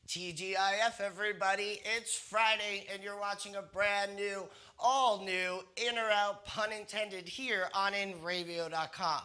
TGIF, everybody. It's Friday, and you're watching a brand new, all new, in or out, pun intended, here on InRavio.com.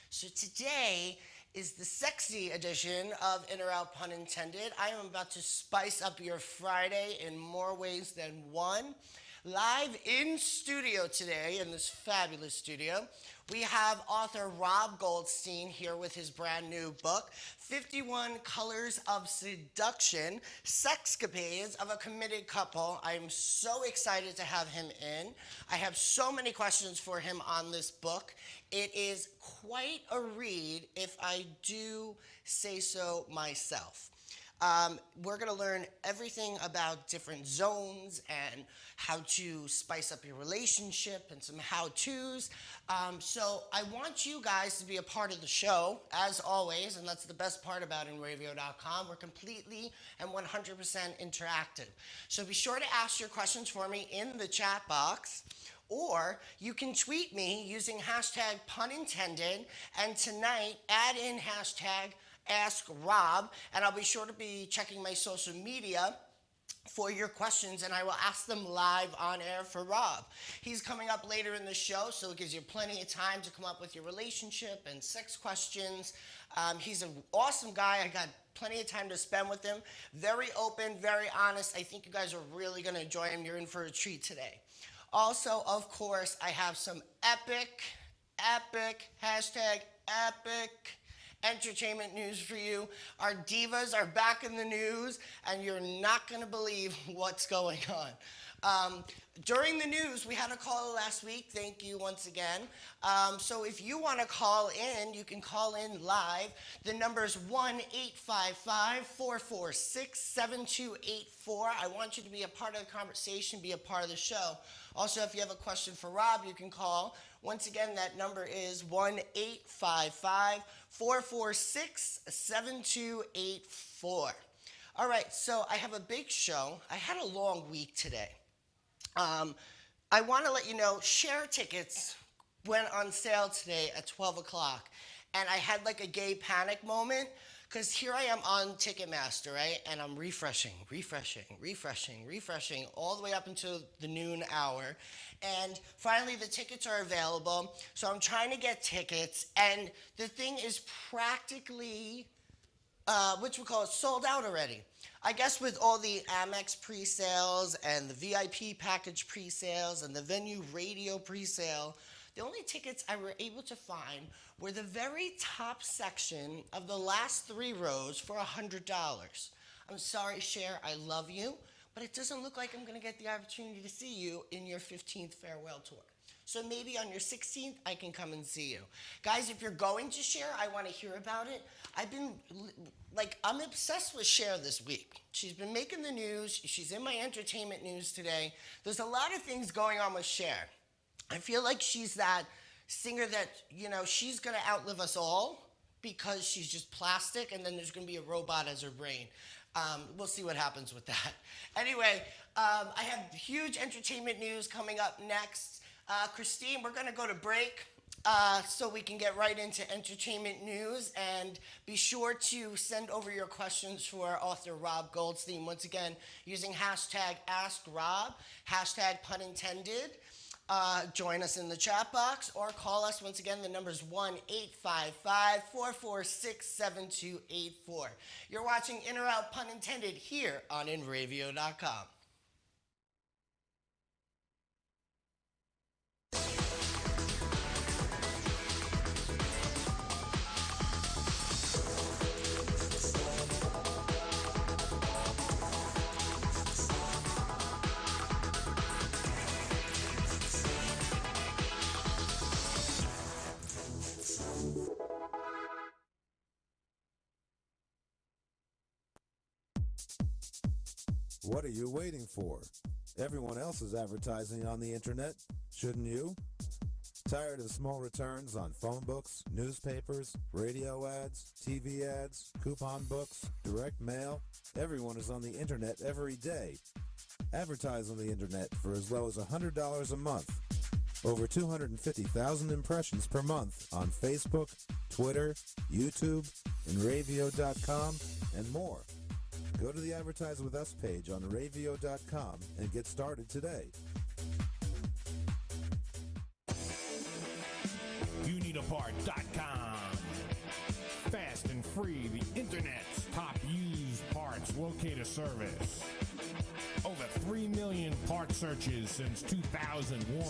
So today is the sexy edition of In or Out, pun intended. I am about to spice up your Friday in more ways than one. Live in studio today, in this fabulous studio, we have author Rob Goldstein here with his brand new book, 51 Colors of Seduction, Sexcapades of a Committed Couple. I am so excited to have him in. I have so many questions for him on this book. It is quite a read, if I do say so myself. We're going to learn everything about different zones and how to spice up your relationship and some how-tos. So I want you guys to be a part of the show, as always, and that's the best part about InRavio.com. We're completely and 100% interactive. So be sure to ask your questions for me in the chat box. Or you can tweet me using hashtag pun intended, and tonight add in hashtag Ask Rob, and I'll be sure to be checking my social media for your questions, and I will ask them live on air for Rob. He's coming up later in the show, so it gives you plenty of time to come up with your relationship and sex questions. He's an awesome guy. I got plenty of time to spend with him. Very open, very honest. I think you guys are really going to enjoy him. You're in for a treat today. Also, of course, I have some epic, hashtag epic entertainment news for you. Our divas are back in the news, and you're not going to believe what's going on. During the news, we had a caller last week. Thank you once again. So if you want to call in, you can call in live. The number is 1-855-446-7284. I want you to be a part of the conversation, be a part of the show. Also, if you have a question for Rob, you can call. Once again, that number is 1-855-446-7284. All right, so I have a big show. I had a long week today. I want to let you know, share tickets went on sale today at 12 o'clock. And I had like a gay panic moment because here I am on Ticketmaster, right? And I'm refreshing all the way up until the noon hour. And finally, the tickets are available. So I'm trying to get tickets. And the thing is practically, which we call it, sold out already. I guess with all the Amex pre-sales and the VIP package pre-sales and the venue radio pre-sale, the only tickets I were able to find were the very top section of the last 3 rows for $100. I'm sorry, Cher, I love you, but it doesn't look like I'm going to get the opportunity to see you in your 15th farewell tour. So maybe on your 16th, I can come and see you. Guys, if you're going to Cher, I want to hear about it. I'm obsessed with Cher this week. She's been making the news. She's in my entertainment news today. There's a lot of things going on with Cher. I feel like she's that singer that, she's going to outlive us all because she's just plastic, and then there's going to be a robot as her brain. We'll see what happens with that. Anyway, I have huge entertainment news coming up next. Christine, we're going to go to break so we can get right into entertainment news, and be sure to send over your questions for our author Rob Goldstein. Once again, using hashtag AskRob, hashtag pun intended. Join us in the chat box or call us. Once again, the number is 1-855-446-7284. You're watching In or Out, pun intended, here on InRavio.com. What are you waiting for? Everyone else is advertising on the internet. Shouldn't you? Tired of small returns on phone books, newspapers, radio ads, TV ads, coupon books, direct mail? Everyone is on the internet every day. Advertise on the internet for as low as $100 a month. Over 250,000 impressions per month on Facebook, Twitter, YouTube, InRavio.com, and more. Go to the Advertise With Us page on Ravio.com and get started today. YouNeedAPart.com. Fast and free, the internet's top used parts locator service. Over 3 million part searches since 2001.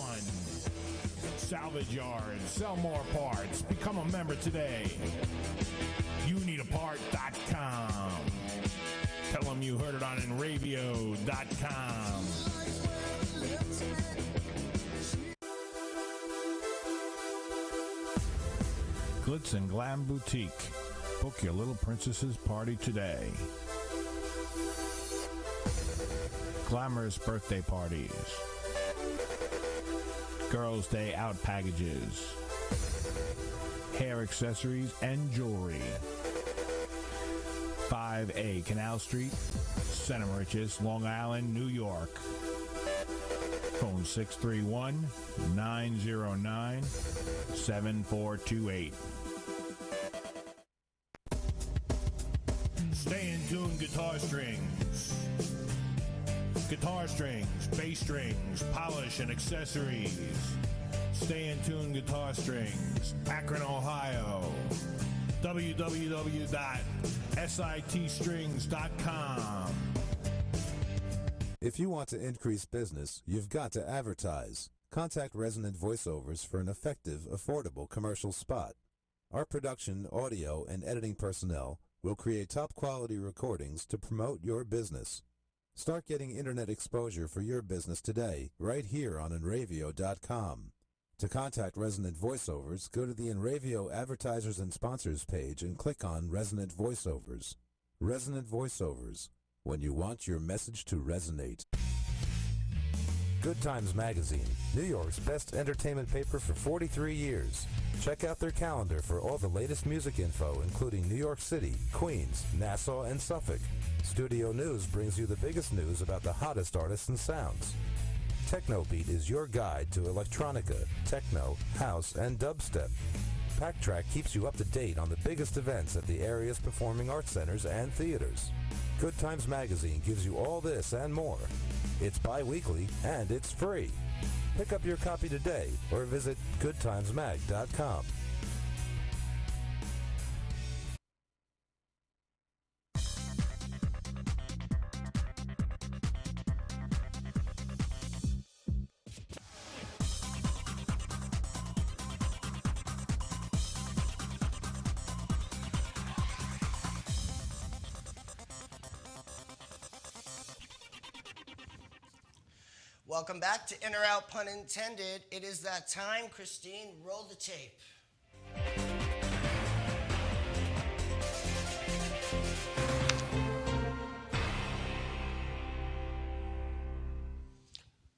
Salvage yards, sell more parts. Become a member today. YouNeedAPart.com. Tell them you heard it on Ravio.com. Glitz and Glam Boutique. Book your little princess's party today. Glamorous birthday parties. Girls' Day out packages. Hair accessories and jewelry. 5A Canal Street, Center Riches, Long Island, New York. Phone 631-909-7428. Stay in tune guitar strings. Guitar strings, bass strings, polish and accessories. Stay in tune guitar strings, Akron, Ohio. www.sitstrings.com. If you want to increase business, you've got to advertise. Contact Resonant Voiceovers for an effective, affordable commercial spot. Our production, audio, and editing personnel will create top-quality recordings to promote your business. Start getting internet exposure for your business today, right here on Enravio.com. To contact Resonant Voiceovers, go to the Enravio Advertisers and Sponsors page and click on Resonant Voiceovers. Resonant Voiceovers, when you want your message to resonate. Good Times Magazine, New York's best entertainment paper for 43 years. Check out their calendar for all the latest music info, including New York City, Queens, Nassau, and Suffolk. Studio News brings you the biggest news about the hottest artists and sounds. Technobeat is your guide to electronica, techno, house, and dubstep. Packtrack keeps you up to date on the biggest events at the area's performing arts centers and theaters. Good Times Magazine gives you all this and more. It's bi-weekly and it's free. Pick up your copy today or visit goodtimesmag.com. Welcome back to In or Out, pun intended. It is that time. Christine, roll the tape.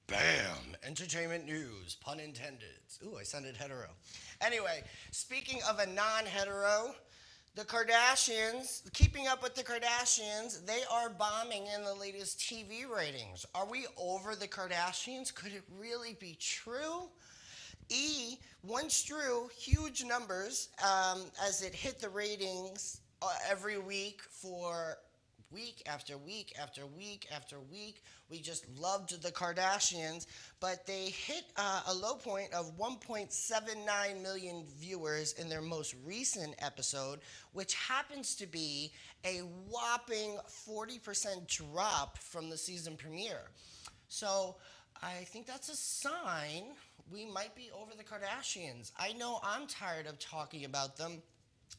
Bam! Entertainment news, pun intended. Ooh, I sounded hetero. Anyway, speaking of a non-hetero, the Kardashians, keeping up with the Kardashians, they are bombing in the latest TV ratings. Are we over the Kardashians? Could it really be true? Once true, huge numbers as it hit the ratings every week for week after week after week after week. We just loved the Kardashians, but they hit a low point of 1.79 million viewers in their most recent episode, which happens to be a whopping 40% drop from the season premiere. So I think that's a sign we might be over the Kardashians. I know I'm tired of talking about them,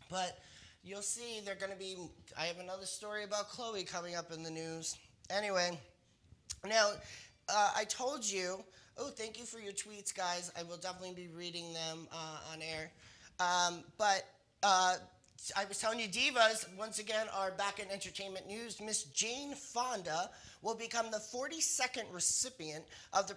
but you'll see they're going to be... I have another story about Khloe coming up in the news. Anyway, now, I told you... Oh, thank you for your tweets, guys. I will definitely be reading them on air. But I was telling you, divas, once again, are back in entertainment news. Miss Jane Fonda will become the 42nd recipient of the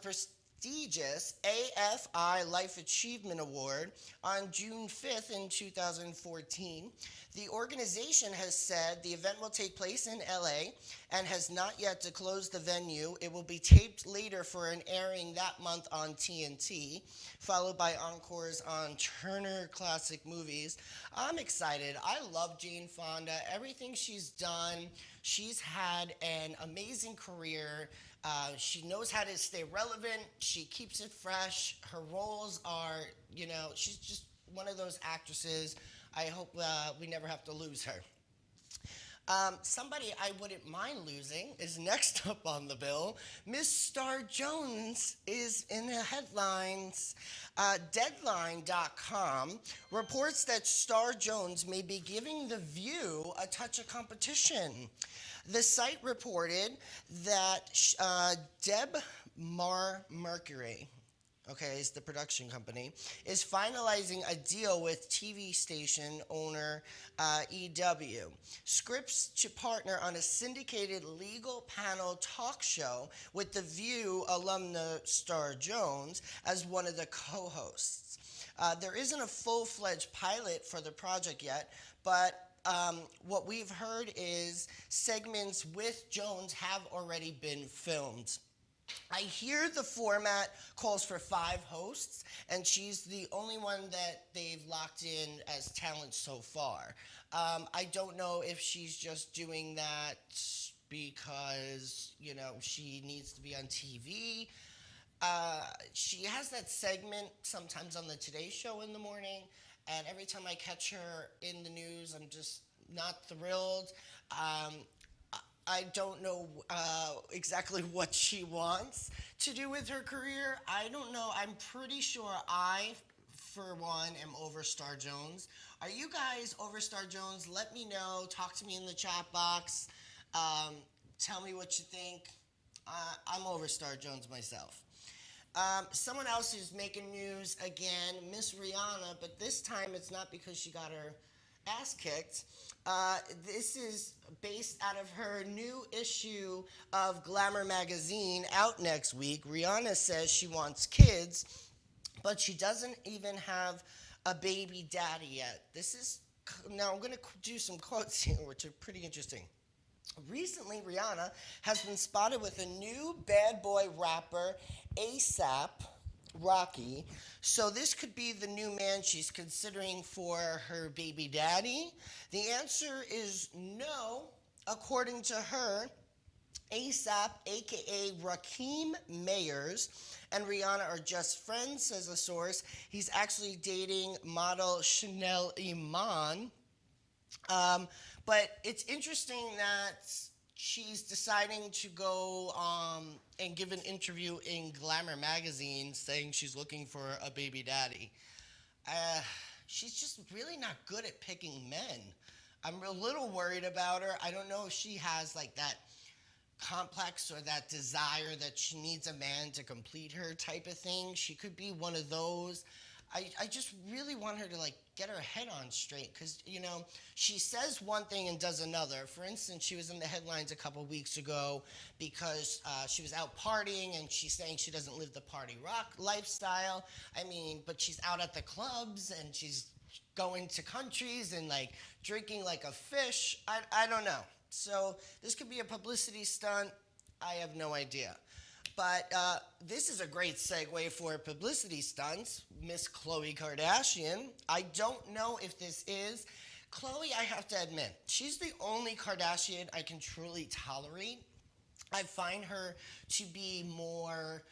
prestigious AFI Life Achievement Award on June 5th in 2014. The organization has said the event will take place in LA and has not yet disclosed the venue. It will be taped later for an airing that month on TNT, followed by encores on Turner Classic Movies. I'm excited. I love Jane Fonda. Everything she's done, she's had an amazing career. She knows how to stay relevant. She keeps it fresh. Her roles are, she's just one of those actresses. I hope we never have to lose her. Somebody I wouldn't mind losing is next up on the bill. Miss Star Jones is in the headlines. Deadline.com reports that Star Jones may be giving The View a touch of competition. The site reported that Deb Mercury, is the production company, is finalizing a deal with TV station owner EW. Scripts to partner on a syndicated legal panel talk show with The View alumna Star Jones as one of the co-hosts. There isn't a full-fledged pilot for the project yet, but what we've heard is segments with Jones have already been filmed. I hear the format calls for 5 hosts, and she's the only one that they've locked in as talent so far. I don't know if she's just doing that because, she needs to be on TV. She has that segment sometimes on the Today Show in the morning, and every time I catch her in the news, I'm just not thrilled. I don't know exactly what she wants to do with her career. I don't know. I'm pretty sure I, for one, am over Star Jones. Are you guys over Star Jones? Let me know. Talk to me in the chat box. Tell me what you think. I'm over Star Jones myself. Someone else who's making news again, Miss Rihanna, but this time it's not because she got her ass kicked. This is based out of her new issue of Glamour magazine out next week. Rihanna says she wants kids, but she doesn't even have a baby daddy yet. Now I'm going to do some quotes here, which are pretty interesting. Recently, Rihanna has been spotted with a new bad boy rapper, A$AP Rocky. So this could be the new man she's considering for her baby daddy. The answer is no. According to her, A$AP, a.k.a. Rakim Mayers, and Rihanna are just friends, says a source. He's actually dating model Chanel Iman. But it's interesting that she's deciding to go and give an interview in Glamour magazine saying she's looking for a baby daddy. She's just really not good at picking men. I'm a little worried about her. I don't know if she has like that complex or that desire that she needs a man to complete her type of thing. She could be one of those. I just really want her to get her head on straight because, she says one thing and does another. For instance, she was in the headlines a couple weeks ago because she was out partying and she's saying she doesn't live the party rock lifestyle. But she's out at the clubs and she's going to countries and drinking like a fish. I don't know. So this could be a publicity stunt. I have no idea. But this is a great segue for publicity stunts. Miss Khloe Kardashian. I don't know if this is. Khloe, I have to admit, she's the only Kardashian I can truly tolerate. I find her to be more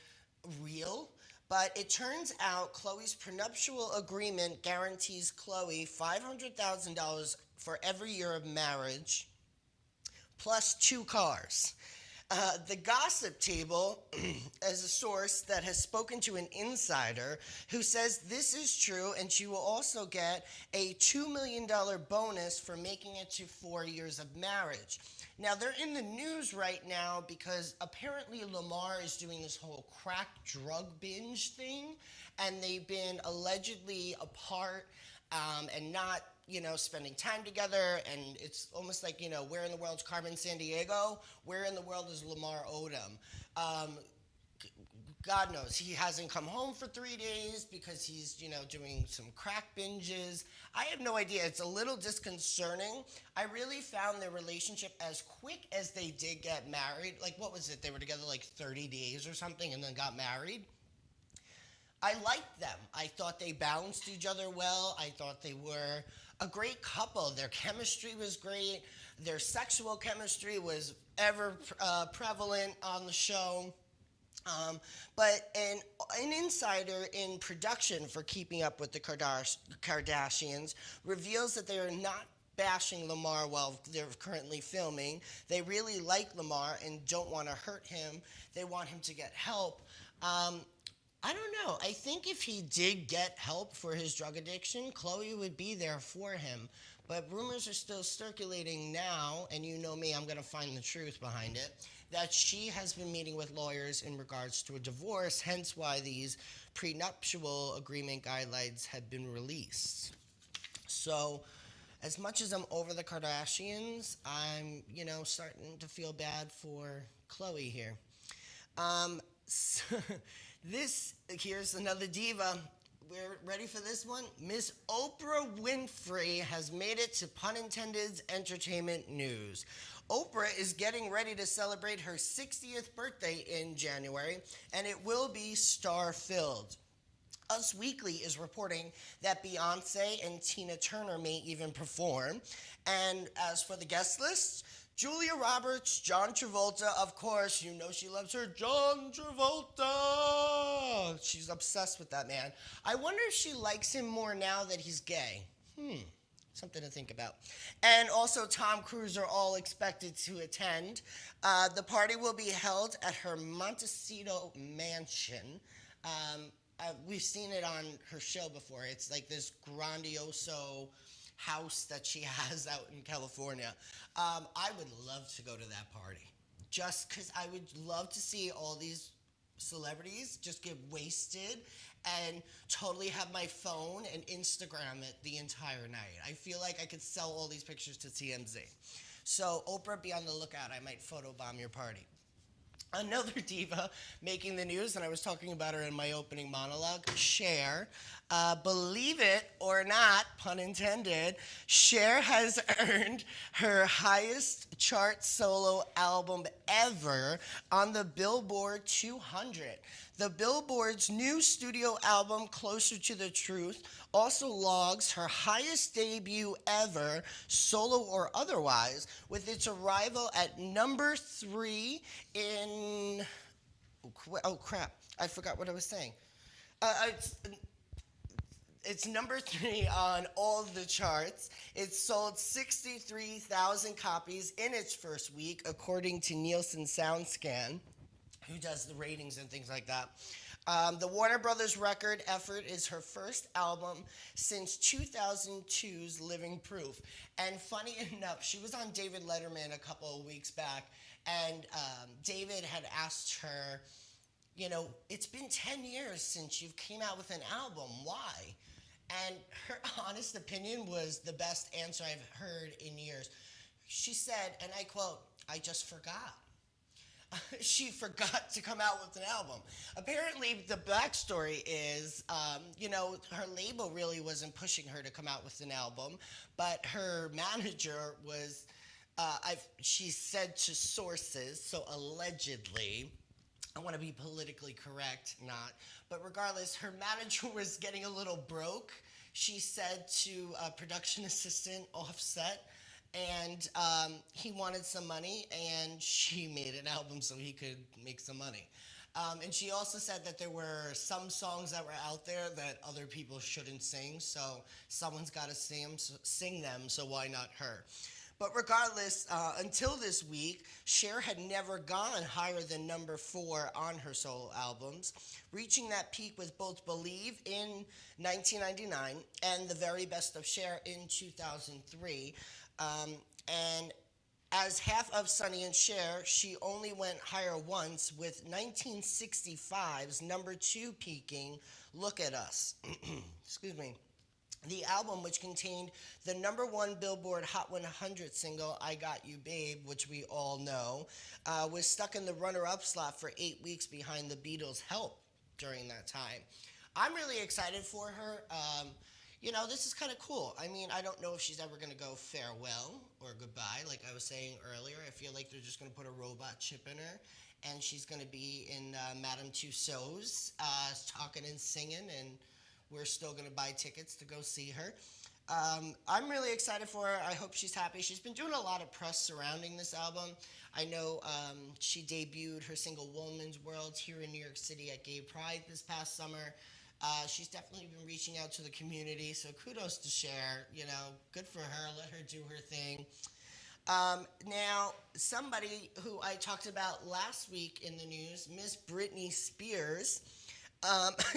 real. But it turns out Khloe's prenuptial agreement guarantees Khloe $500,000 for every year of marriage, plus 2 cars. The Gossip Table is a source that has spoken to an insider who says this is true, and she will also get a $2 million bonus for making it to 4 years of marriage. Now, they're in the news right now because apparently Lamar is doing this whole crack drug binge thing, and they've been allegedly apart and not spending time together, and it's almost like, where in the world's Carmen Sandiego? Where in the world is Lamar Odom? God knows he hasn't come home for 3 days because he's, doing some crack binges. I have no idea. It's a little disconcerting. I really found their relationship as quick as they did get married. Like, what was it? They were together like 30 days or something and then got married. I liked them. I thought they balanced each other well. I thought they were a great couple. Their chemistry was great. Their sexual chemistry was ever prevalent on the show. But an insider in production for Keeping Up with the Kardashians reveals that they are not bashing Lamar while they're currently filming. They really like Lamar and don't want to hurt him. They want him to get help. I don't know. I think if he did get help for his drug addiction, Khloe would be there for him. But rumors are still circulating now, and you know me, I'm going to find the truth behind it, that she has been meeting with lawyers in regards to a divorce, hence why these prenuptial agreement guidelines have been released. So, as much as I'm over the Kardashians, I'm, starting to feel bad for Khloe here. Here's another diva. We're ready for this one? Miss Oprah Winfrey has made it to pun intended entertainment news. Oprah is getting ready to celebrate her 60th birthday in January, and it will be star-filled. Us Weekly is reporting that Beyonce and Tina Turner may even perform. And as for the guest list, Julia Roberts, John Travolta, of course, you know she loves her John Travolta. She's obsessed with that man. I wonder if she likes him more now that he's gay. Something to think about. And also Tom Cruise are all expected to attend. The party will be held at her Montecito mansion. We've seen it on her show before. It's like this grandioso house that she has out in California. I would love to go to that party. Just because I would love to see all these celebrities just get wasted and totally have my phone and Instagram it the entire night. I feel like I could sell all these pictures to TMZ. So Oprah, be on the lookout. I might photobomb your party. Another diva making the news, and I was talking about her in my opening monologue, Cher. Believe it or not, pun intended, Cher has earned her highest chart solo album ever on the Billboard 200. The Billboard's new studio album, Closer to the Truth, also logs her highest debut ever, solo or otherwise, with its arrival at number 3 in... Oh, crap. I forgot what I was saying. It's number 3 on all the charts. It sold 63,000 copies in its first week, according to Nielsen SoundScan, who does the ratings and things like that. The Warner Brothers record effort is her first album since 2002's Living Proof. And funny enough, she was on David Letterman a couple of weeks back, and David had asked her, it's been 10 years since you came out with an album. Why? And her honest opinion was the best answer I've heard in years. She said, and I quote, "I just forgot." She forgot to come out with an album. Apparently, the backstory is, her label really wasn't pushing her to come out with an album, but her manager was, she said to sources, so allegedly, I want to be politically correct, not, but regardless, her manager was getting a little broke. She said to a production assistant, Offset, and he wanted some money, and she made an album so he could make some money. And she also said that there were some songs that were out there that other people shouldn't sing, so someone's got to sing them, so why not her? But regardless, until this week, Cher had never gone higher than number 4 on her solo albums, reaching that peak with both Believe in 1999 and The Very Best of Cher in 2003. And as half of Sonny and Cher, she only went higher once, with 1965's number 2 peaking Look at Us. Excuse me. The album, which contained the number one Billboard Hot 100 single, I Got You Babe, which we all know, was stuck in the runner-up slot for 8 weeks behind the Beatles' Help during that time. I'm really excited for her. This is kind of cool. I mean, I don't know if she's ever going to go farewell or goodbye. Like I was saying earlier, I feel like they're just going to put a robot chip in her, and she's going to be in Madame Tussauds talking and singing, and we're still going to buy tickets to go see her. I'm really excited for her. I hope she's happy. She's been doing a lot of press surrounding this album. I know she debuted her single Woman's World here in New York City at Gay Pride this past summer. She's definitely been reaching out to the community, so kudos to Cher. Good for her. Let her do her thing. Now, somebody who I talked about last week in the news, Miss Britney Spears,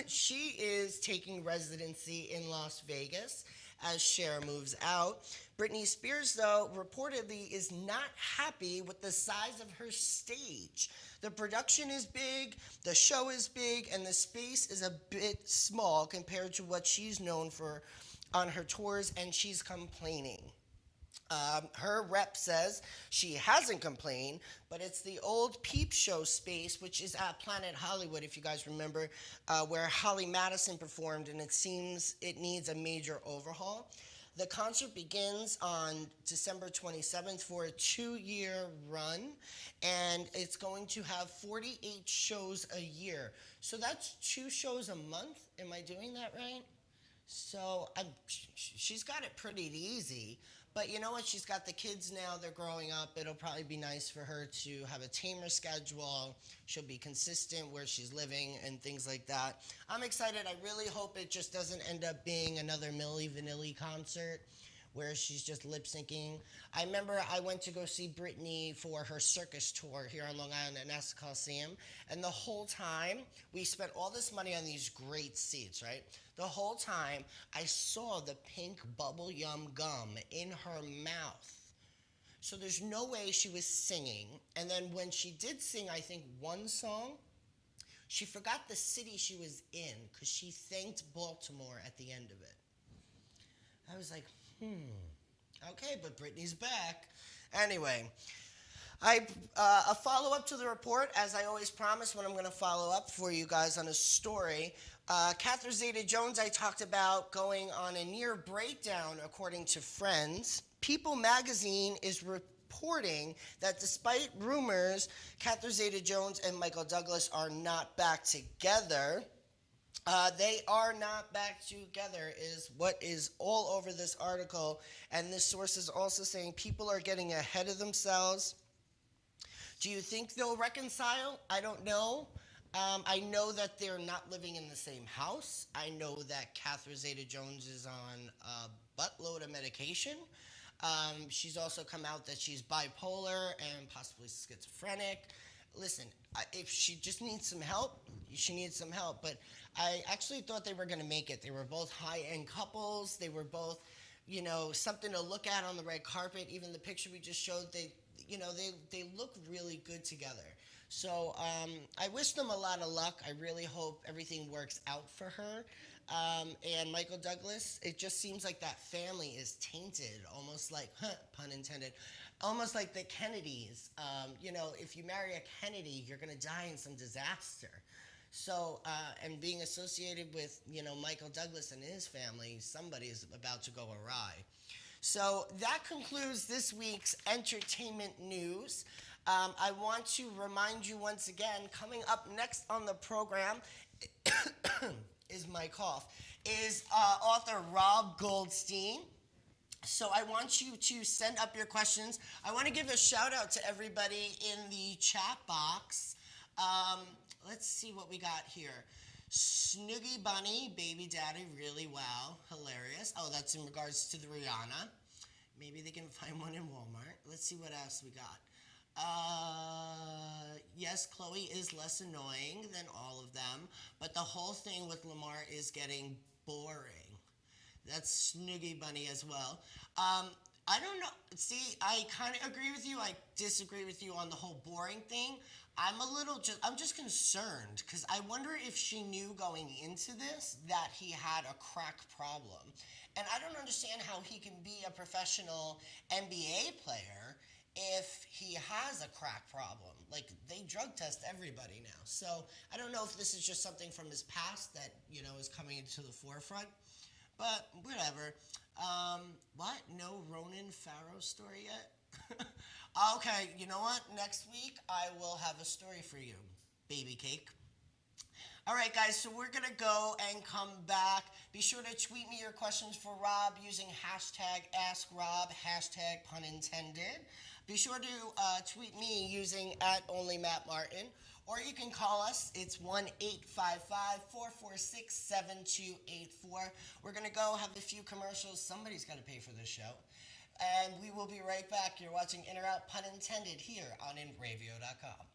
she is taking residency in Las Vegas as Cher moves out. Britney Spears, though, reportedly is not happy with the size of her stage. The production is big, the show is big, and the space is a bit small compared to what she's known for on her tours, and she's complaining. Her rep says she hasn't complained, but it's the old Peep Show space, which is at Planet Hollywood, if you guys remember, where Holly Madison performed, and it seems it needs a major overhaul. The concert begins on December 27th for a 2-year run, and it's going to have 48 shows a year. So that's 2 shows a month. Am I doing that right? So she's got it pretty easy. But you know what? She's got the kids now. They're growing up. It'll probably be nice for her to have a tamer schedule. She'll be consistent where she's living and things like that. I'm excited. I really hope it just doesn't end up being another Milli Vanilli concert where she's just lip syncing. I remember I went to go see Britney for her circus tour here on Long Island at Nassau Coliseum. And the whole time, we spent all this money on these great seats, right? The whole time, I saw the pink bubble yum gum in her mouth. So there's no way she was singing. And then when she did sing, I think, one song, she forgot the city she was in because she thanked Baltimore at the end of it. I was like, okay, but Britney's back. Anyway, a follow-up to the report, as I always promise when I'm going to follow up for you guys on a story. Catherine Zeta-Jones, I talked about going on a near breakdown, according to friends. People magazine is reporting that despite rumors, Catherine Zeta-Jones and Michael Douglas are not back together. They are not back together is what is all over this article. And this source is also saying people are getting ahead of themselves. Do you think they'll reconcile? I don't know. I know that they're not living in the same house. I know that Catherine Zeta-Jones is on a buttload of medication. She's also come out that she's bipolar and possibly schizophrenic. Listen, if she just needs some help, she needs some help. But I actually thought they were going to make it. They were both high-end couples. They were both, something to look at on the red carpet. Even the picture we just showed, they look really good together. So I wish them a lot of luck. I really hope everything works out for her. And Michael Douglas, it just seems like that family is tainted, almost like, pun intended, almost like the Kennedys. If you marry a Kennedy, you're going to die in some disaster. So, and being associated with, Michael Douglas and his family, somebody's about to go awry. So that concludes this week's entertainment news. I want to remind you once again, coming up next on the program is my cough, is author Rob Goldstein. So I want you to send up your questions. I want to give a shout out to everybody in the chat box. Let's see what we got here. Snoogie Bunny, Baby Daddy, really wow, hilarious. Oh, that's in regards to the Rihanna. Maybe they can find one in Walmart. Let's see what else we got. Yes, Chloe is less annoying than all of them, but the whole thing with Lamar is getting boring. That's Snoogie Bunny as well. I don't know. See, I kind of agree with you. I disagree with you on the whole boring thing. I'm just concerned because I wonder if she knew going into this that he had a crack problem. And I don't understand how he can be a professional NBA player if he has a crack problem. Like, they drug test everybody now. So I don't know if this is just something from his past that, is coming into the forefront. But whatever. What? No Ronan Farrow story yet? Okay, you know what? Next week I will have a story for you. Baby cake. All right, guys, so we're going to go and come back. Be sure to tweet me your questions for Rob using hashtag AskRob, hashtag pun intended. Be sure to tweet me using @OnlyMattMartin, or you can call us. It's 1-855-446-7284. We're going to go have a few commercials. Somebody's got to pay for this show. And we will be right back. You're watching In or Out, pun intended, here on InRavio.com.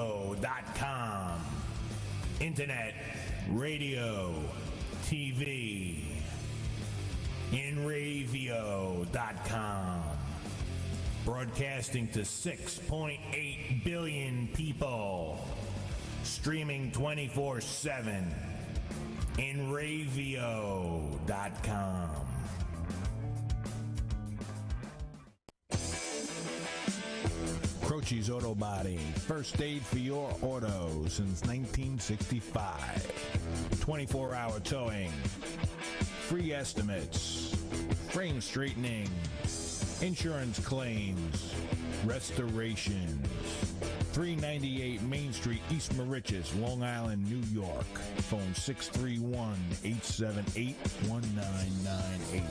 InRavio.com. Internet, radio, TV. InRavio.com. Broadcasting to 6.8 billion people. Streaming 24/7. InRavio.com. Croce's Auto Body. First aid for your auto since 1965. 24-hour towing. Free estimates. Frame straightening. Insurance claims. Restorations. 398 Main Street, East Moriches, Long Island, New York. Phone 631-878-1998.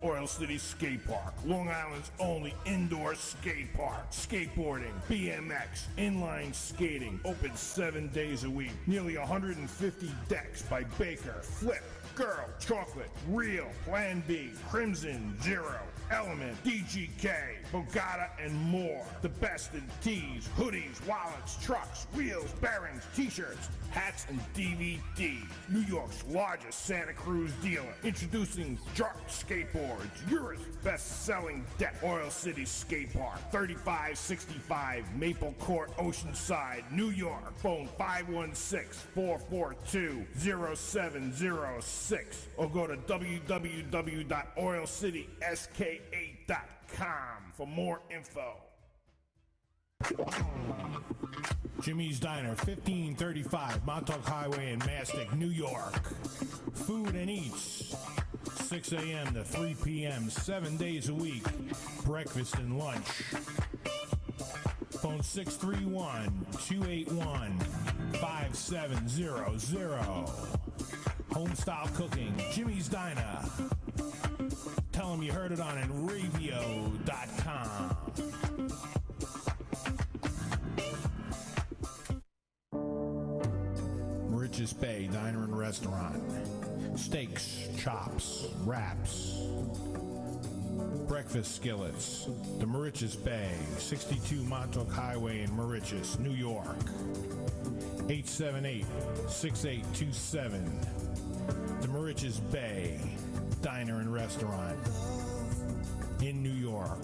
Oil City Skate Park, Long Island's only indoor skate park. Skateboarding, BMX, inline skating, open 7 days a week. Nearly 150 decks by Baker, Flip, Girl, Chocolate, Real, Plan B, Crimson, Zero, Element, DGK, Bogata, and more. The best in tees, hoodies, wallets, trucks, wheels, bearings, t-shirts, hats, and DVDs. New York's largest Santa Cruz dealer. Introducing Jark Skateboards, Europe's best-selling deck. Oil City Skate Park, 3565 Maple Court, Oceanside, New York. Phone 516-442-0706 or go to www.oilcitysk8.com for more info. Jimmy's Diner, 1535 Montauk Highway in Mastic, New York. Food and Eats, 6 a.m. to 3 p.m., 7 days a week. Breakfast and lunch. Phone 631-281-5700. Homestyle cooking, Jimmy's Diner. Tell them you heard it on enravio.com. Mauritius Bay Diner and Restaurant. Steaks, chops, wraps. Breakfast skillets. The Mauritius Bay, 62 Montauk Highway in Mauritius, New York. 878-6827. The Mauritius Bay Diner and Restaurant in New York.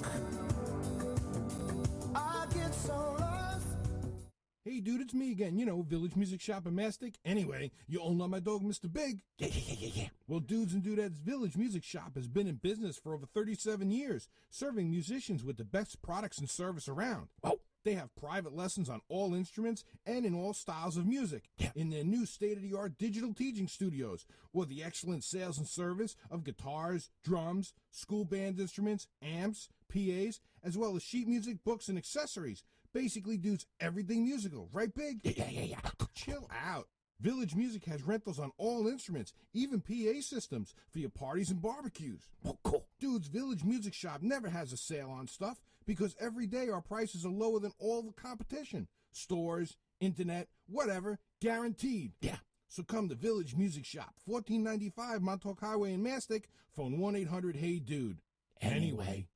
Hey dude, it's me again. You know, Village Music Shop in Mastic. Anyway, you all know my dog, Mr. Big. Yeah. Well, dudes and dudettes, Village Music Shop has been in business for over 37 years, serving musicians with the best products and service around. Oh, they have private lessons on all instruments and in all styles of music. Yeah. In their new state-of-the-art digital teaching studios, or the excellent sales and service of guitars, drums, school band instruments, amps, PAs, as well as sheet music, books, and accessories. Basically, dudes, everything musical, right, Big? Yeah. Chill out. Village Music has rentals on all instruments, even PA systems for your parties and barbecues. Oh, cool. Dudes, Village Music Shop never has a sale on stuff because every day our prices are lower than all the competition. Stores, internet, whatever, guaranteed. Yeah. So come to Village Music Shop, 1495 Montauk Highway in Mastic, phone 1-800-HEY-DUDE. Anyway.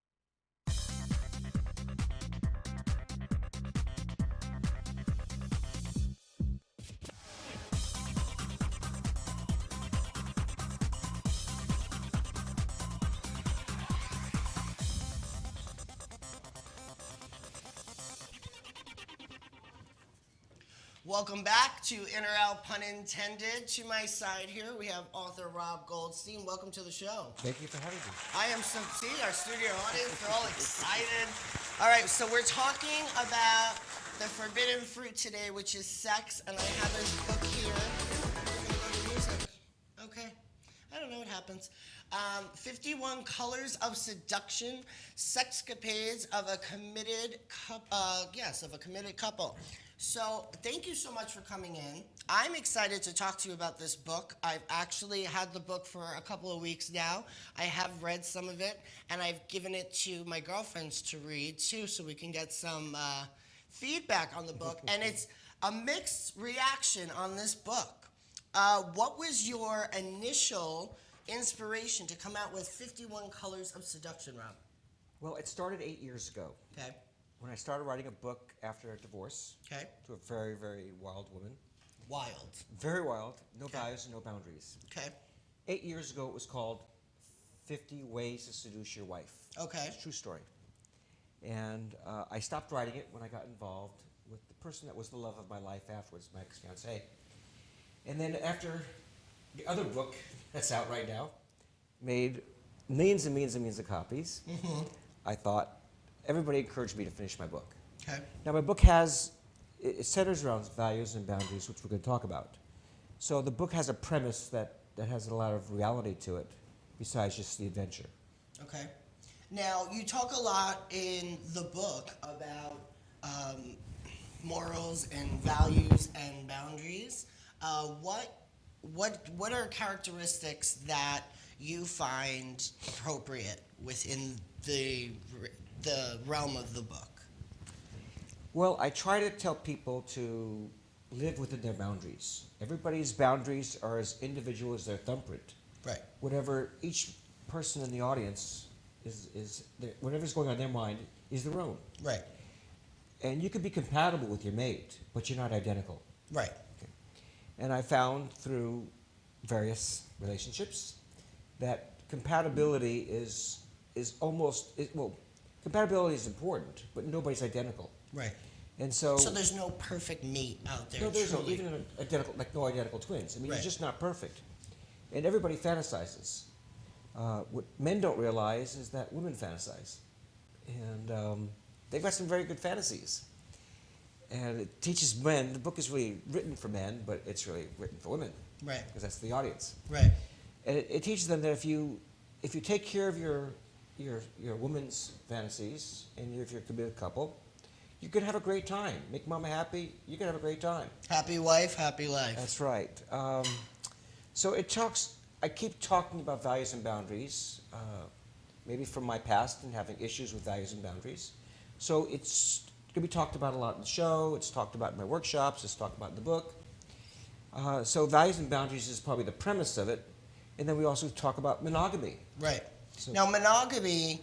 Welcome back to In or Out, pun intended. To my side here, we have author Rob Goldstein. Welcome to the show. Thank you for having me. I am so, see, our studio audience, they're all excited. All right, so we're talking about the forbidden fruit today, which is sex, and I have this book here. Music. Okay. I don't know what happens. 51 Colors of Seduction, Sexcapades of a Committed Couple. So thank you so much for coming in. I'm excited to talk to you about this book. I've actually had the book for a couple of weeks now. I have read some of it, and I've given it to my girlfriends to read too, so we can get some feedback on the book. And it's a mixed reaction on this book. What was your initial inspiration to come out with 51 Colors of Seduction, Rob? Well, it started 8 years ago. Okay. When I started writing a book after a divorce. Okay. To a very, very wild woman. Wild. Very wild. No values and no boundaries. Okay. 8 years ago, it was called 50 Ways to Seduce Your Wife. Okay. It's a true story. And I stopped writing it when I got involved with the person that was the love of my life afterwards, my ex-fiancée. And then after the other book that's out right now made millions and millions and millions of copies, I thought, everybody encouraged me to finish my book. Okay. Now my book it centers around values and boundaries, which we're going to talk about. So the book has a premise that has a lot of reality to it, besides just the adventure. Okay. Now, you talk a lot in the book about morals and values and boundaries. What are characteristics that you find appropriate within the realm of the book? Well, I try to tell people to live within their boundaries. Everybody's boundaries are as individual as their thumbprint. Right. Whatever each person in the audience whatever's going on in their mind is their own. Right. And you can be compatible with your mate, but you're not identical. Right. Okay. And I found through various relationships that compatibility compatibility is important, but nobody's identical. Right. And so there's no perfect mate out there. No, there's no, truly. even no identical twins. I mean, Right. You're just not perfect. And everybody fantasizes. What men don't realize is that women fantasize. And they've got some very good fantasies. And it teaches men. The book is really written for men, but it's really written for women. Right. Because that's the audience. Right. And it teaches them that if you take care of your woman's fantasies, and if you're a committed couple, you could have a great time. Make mama happy, you could have a great time. Happy wife, happy life. That's right. So it talks. I keep talking about values and boundaries, maybe from my past and having issues with values and boundaries. So it's going to be talked about a lot in the show. It's talked about in my workshops. It's talked about in the book. So values and boundaries is probably the premise of it. And then we also talk about monogamy. Right. So Now, monogamy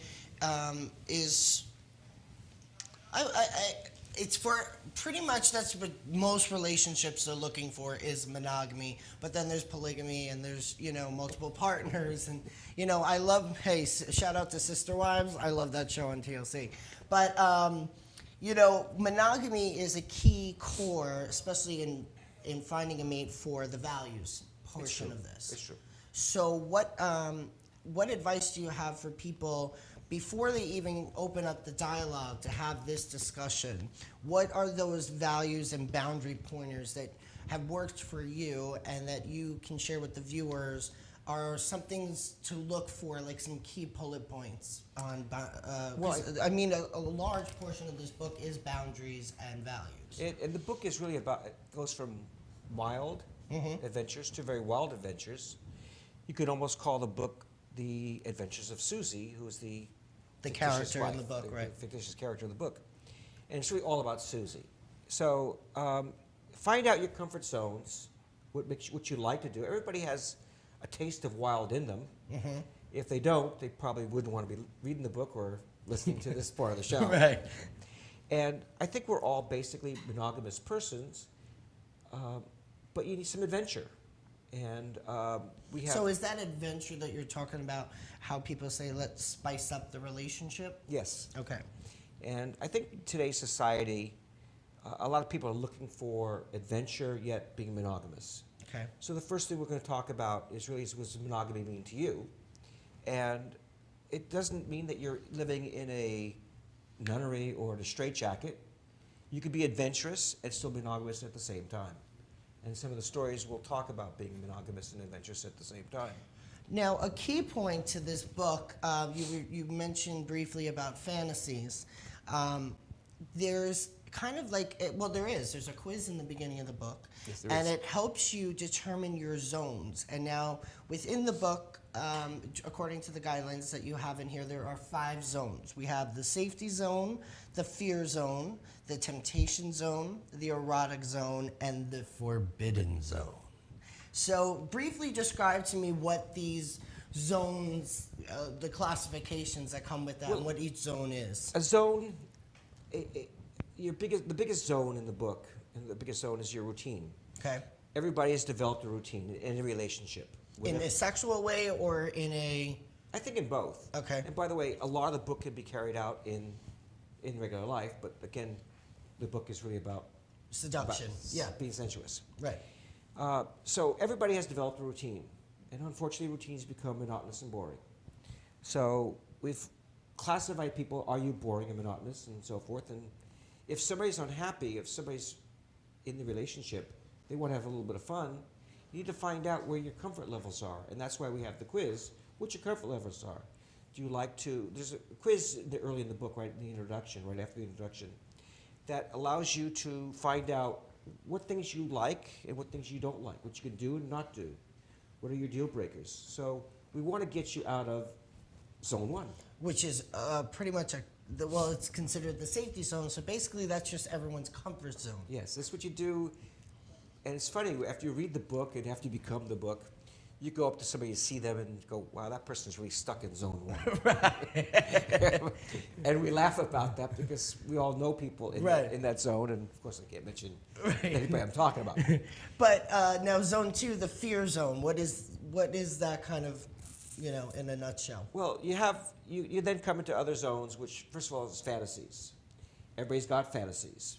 is, it's for pretty much that's what most relationships are looking for is monogamy. But then there's polygamy and there's, multiple partners. And, I love, hey, shout out to Sister Wives. I love that show on TLC. But, monogamy is a key core, especially in finding a mate for the values portion of this. It's true. So what advice do you have for people before they even open up the dialogue to have this discussion? What are those values and boundary pointers that have worked for you and that you can share with the viewers are some things to look for, like some key bullet points on, a large portion of this book is boundaries and values. And the book is really about, it goes from wild adventures to very wild adventures. You could almost call the book The Adventures of Susie, who is the character wife, in the book, right? The fictitious character in the book. And it's really all about Susie. So find out your comfort zones, what you like to do. Everybody has a taste of wild in them. If they don't, they probably wouldn't want to be reading the book or listening to this part of the show. Right. And I think we're all basically monogamous persons, but you need some adventure. And we have. So is that adventure that you're talking about how people say, let's spice up the relationship? Yes. Okay. And I think in today's society, a lot of people are looking for adventure yet being monogamous. Okay. So the first thing we're going to talk about is really what does monogamy mean to you? And it doesn't mean that you're living in a nunnery or in a straitjacket. You could be adventurous and still monogamous at the same time. And some of the stories we'll talk about being monogamous and adventurous at the same time. Now, a key point to this book, you mentioned briefly about fantasies. There's kind of like, there's a quiz in the beginning of the book. Yes, there and is. it helps you determine your zones. And now, within the book, according to the guidelines that you have in here, there are 5 zones. We have the safety zone, the fear zone, the temptation zone, the erotic zone, and the forbidden zone. So briefly describe to me what these zones, the classifications that come with that, and what each zone is. A zone, the biggest zone in the book, and the biggest zone is your routine. Okay. Everybody has developed a routine in a relationship. In a sexual way or in a... I think in both. Okay. And by the way, a lot of the book can be carried out in regular life, but again, the book is really about Seduction. being sensuous. Right. So everybody has developed a routine, and unfortunately, routines become monotonous and boring. So we've classified people: are you boring and monotonous, and so forth. And if somebody's unhappy, if somebody's in the relationship, they want to have a little bit of fun. You need to find out where your comfort levels are, and that's why we have the quiz. What your comfort levels are. Do you like to? There's a quiz early in the book, right in the introduction, right after the introduction, that allows you to find out what things you like and what things you don't like, what you can do and not do. What are your deal breakers? So we want to get you out of zone 1. Which is pretty much it's considered the safety zone. So basically, that's just everyone's comfort zone. Yes, that's what you do. And it's funny, after you read the book and after you become the book, you go up to somebody and see them and go, wow, that person's really stuck in zone 1. Right. And we laugh about that because we all know people in that zone. And of course, I can't mention anybody I'm talking about. But now zone 2, the fear zone, what is that kind of, in a nutshell? Well, you then come into other zones, which first of all is fantasies. Everybody's got fantasies.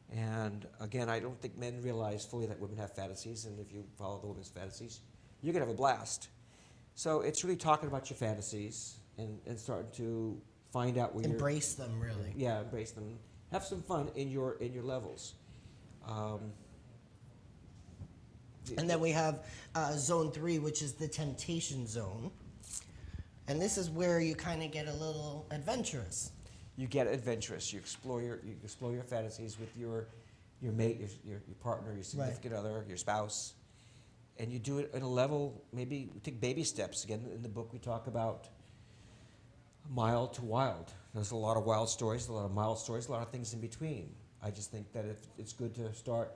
And again, I don't think men realize fully that women have fantasies, and if you follow the women's fantasies, you're going to have a blast. So it's really talking about your fantasies and starting to find out where Embrace them, really. Yeah, embrace them. have some fun in your levels. And then we have zone 3, which is the temptation zone. And this is where you kind of get a little adventurous. You get adventurous. You explore your fantasies with your mate, your partner, your significant other, your spouse, and you do it at a level. Maybe we take baby steps. Again, in the book we talk about mild to wild. There's a lot of wild stories, a lot of mild stories, a lot of things in between. I just think that it's good to start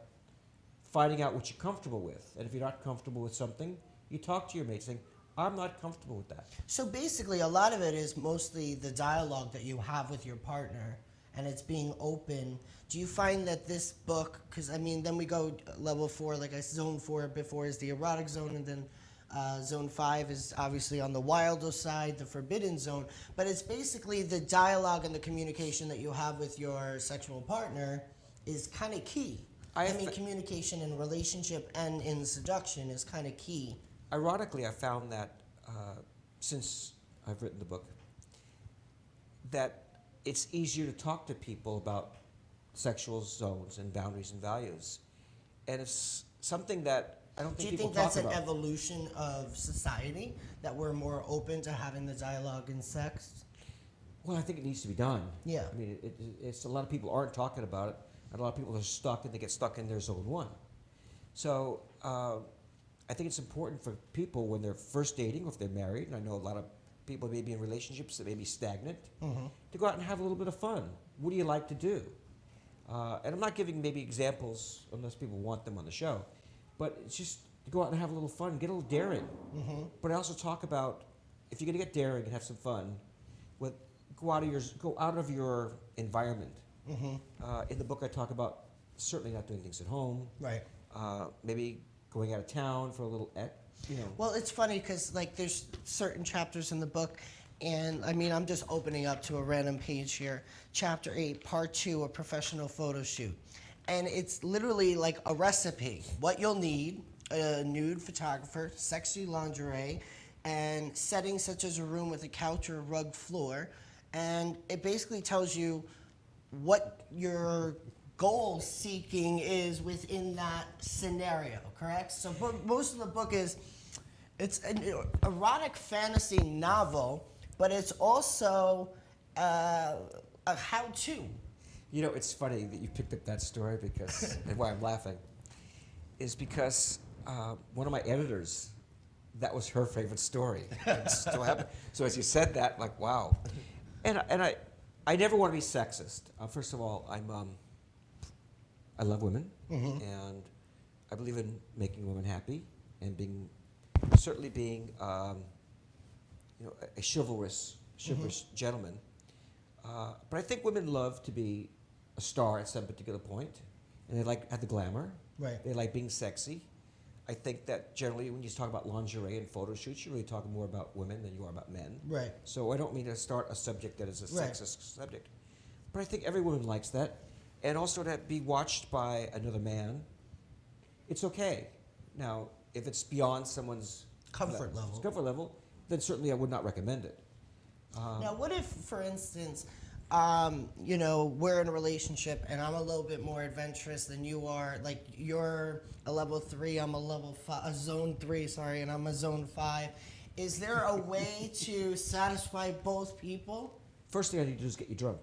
finding out what you're comfortable with, and if you're not comfortable with something, you talk to your mate, saying, I'm not comfortable with that. So basically, a lot of it is mostly the dialogue that you have with your partner, and it's being open. Do you find that this book, because I mean, then we go level 4, like zone 4 before is the erotic zone, and then zone 5 is obviously on the wilder side, the forbidden zone. But it's basically the dialogue and the communication that you have with your sexual partner is kind of key. I mean, communication in a relationship and in seduction is kind of key. Ironically, I found that since I've written the book, that it's easier to talk to people about sexual zones and boundaries and values. And it's something that I don't think people talk about. Do you think that's an evolution of society, that we're more open to having the dialogue in sex? Well, I think it needs to be done. Yeah. I mean, it's a lot of people aren't talking about it, and a lot of people are stuck, and they get stuck in their zone 1. So I think it's important for people when they're first dating, or if they're married, and I know a lot of people may be in relationships that may be stagnant, to go out and have a little bit of fun. What do you like to do? And I'm not giving maybe examples unless people want them on the show, but it's just to go out and have a little fun, get a little daring. But I also talk about, if you're going to get daring and have some fun, go out of your environment. In the book, I talk about certainly not doing things at home. Right. Maybe going out of town for a little, Well, it's funny because there's certain chapters in the book, and I mean, I'm just opening up to a random page here. Chapter 8, Part 2, a professional photo shoot. And it's literally like a recipe. What you'll need, a nude photographer, sexy lingerie, and settings such as a room with a couch or a rugged floor. And it basically tells you what your goal seeking is within that scenario, correct? So most of the book it's an erotic fantasy novel, but it's also a how-to. You know, it's funny that you picked up that story because, and why I'm laughing, is because one of my editors, that was her favorite story. It still happened. So as you said that, like, wow. And I never want to be sexist. First of all, I love women, and I believe in making women happy and certainly being a chivalrous gentleman. But I think women love to be a star at some particular point, and they have the glamour. Right. They like being sexy. I think that generally when you talk about lingerie and photo shoots, you're really talking more about women than you are about men. Right. So I don't mean to start a subject that is a sexist subject. But I think every woman likes that. And also to be watched by another man, it's okay. Now, if it's beyond someone's Comfort level, then certainly I would not recommend it. Now, what if, for instance, we're in a relationship and I'm a little bit more adventurous than you are. Like, you're a level 3, I'm a zone 3, sorry, and I'm a zone 5. Is there a way to satisfy both people? First thing I need to do is get you drunk.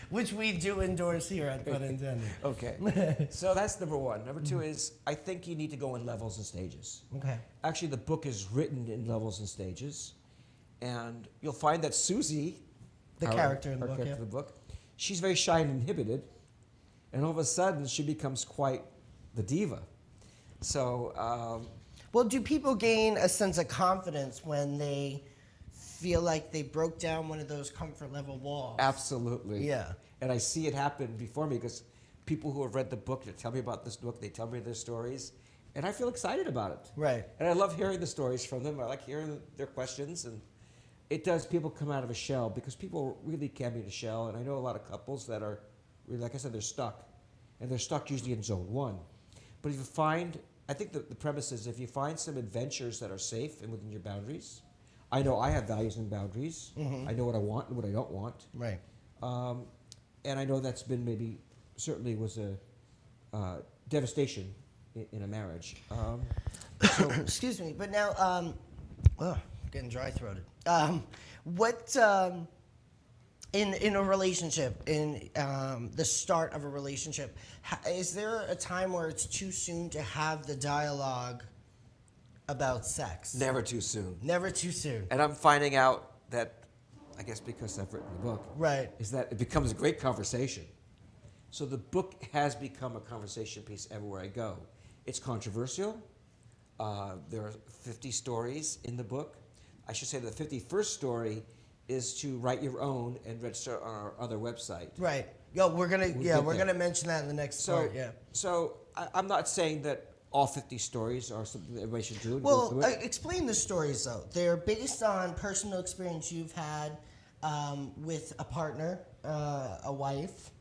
Which we do endorse here at Pun Intended. Okay. So that's number 1. Number 2 is I think you need to go in levels and stages. Okay. Actually, the book is written in levels and stages. And you'll find that Susie, the character in the book, character in the book, she's very shy and inhibited. And all of a sudden, she becomes quite the diva. So... well, do people gain a sense of confidence when they feel like they broke down one of those comfort level walls? Absolutely. Yeah. And I see it happen before me because people who have read the book, they tell me about this book, they tell me their stories, and I feel excited about it. Right. And I love hearing the stories from them. I like hearing their questions, and it does people come out of a shell because people really can be in a shell, and I know a lot of couples that are, like I said, they're stuck, and they're stuck usually in zone 1. But if you find, I think the premise is if you find some adventures that are safe and within your boundaries, I know I have values and boundaries. I know what I want and what I don't want. Right. And I know that's been maybe, certainly was a devastation in a marriage. Excuse me, but now, getting dry throated. What in a relationship, in the start of a relationship, is there a time where it's too soon to have the dialogue about sex? Never too soon. Never too soon. And I'm finding out that, I guess because I've written the book, Right. is that it becomes a great conversation. So the book has become a conversation piece everywhere I go. It's controversial. There are 50 stories in the book. I should say the 51st story is to write your own and register on our other website. Right. Yo, we're gonna get we're there. gonna mention that in the next part. Yeah. So I'm not saying that all 50 stories are something that everybody should do. And go Well, through it. explain the stories though. They're based on personal experience you've had with a partner, a wife,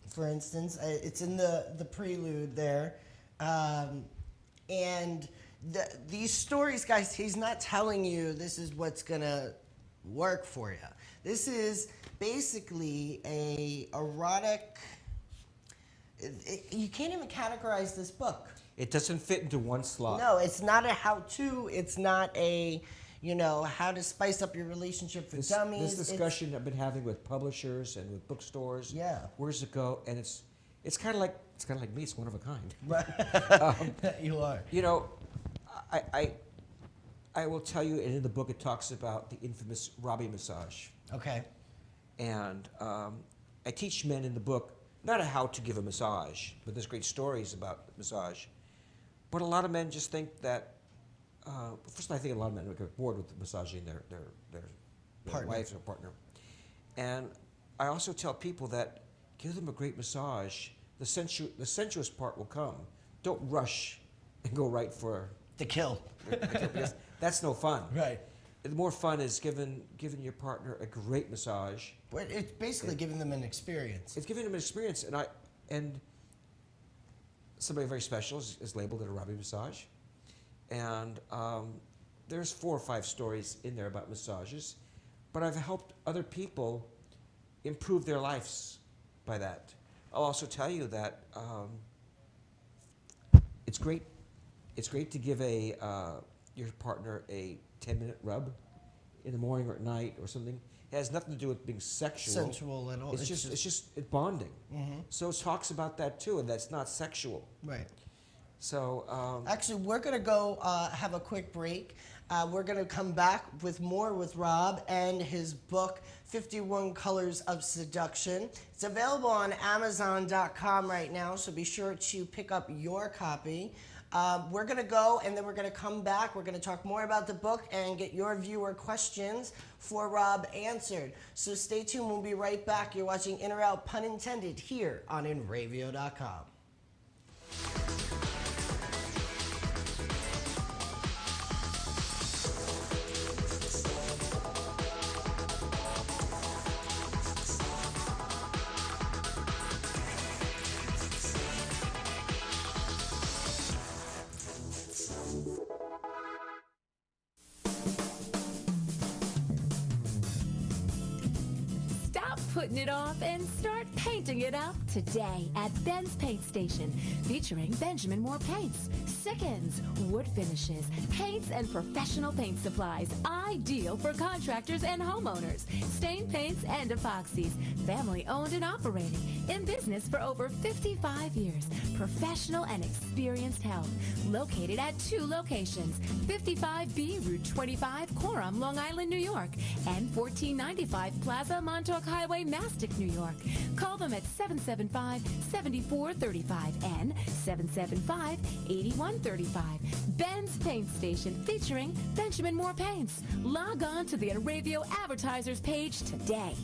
for instance. It's in the prelude there, and these stories, guys. He's not telling you this is what's gonna work for you. This is basically a erotic. You can't even categorize this book. It doesn't fit into one slot. No, it's not a how-to. It's not a, how to spice up your relationship for dummies. This discussion I've been having with publishers and with bookstores. Yeah. Where does it go? And it's kind of like me. It's one of a kind. You are. I will tell you, and in the book it talks about the infamous Robbie massage. Okay. And I teach men in the book not how to give a massage, but there's great stories about massage. But a lot of men just think that. First, I think a lot of men get bored with massaging their Partner. wife or partner. And I also tell people that give them a great massage. The sensuous part will come. Don't rush and go right for The kill. because that's no fun. Right. The more fun is giving your partner a great massage. But it's basically giving them an experience. It's giving them an experience, and somebody very special is labeled at a Robbie massage, and there's 4 or 5 stories in there about massages, but I've helped other people improve their lives by that. I'll also tell you that it's great to give your partner a 10-minute rub in the morning or at night or something. It has nothing to do with being sexual. Sensual at all. It's just bonding. Mm-hmm. So it talks about that too, and that's not sexual. Right. So Actually, we're going to go have a quick break. We're going to come back with more with Rob and his book, 51 Colors of Seduction. It's available on Amazon.com right now, so be sure to pick up your copy. We're going to go, and then we're going to come back. We're going to talk more about the book and get your viewer questions for Rob answered. So stay tuned. We'll be right back. You're watching In or Out, pun intended, here on InRavio.com. Stop putting it off and start painting it up today at Ben's Paint Station, featuring Benjamin Moore paints, Sickens, wood finishes, paints, and professional paint supplies, ideal for contractors and homeowners, stain paints and epoxies, family owned and operating, in business for over 55 years, professional and experienced help, located at 2 locations, 55B Route 25, Coram, Long Island, New York, and 1495 Plaza, Montauk Highway, Mastic, New York. Call them at 775-7435 and 775-8135. Ben's Paint Station, featuring Benjamin Moore Paints. Log on to the Radio Advertisers page today.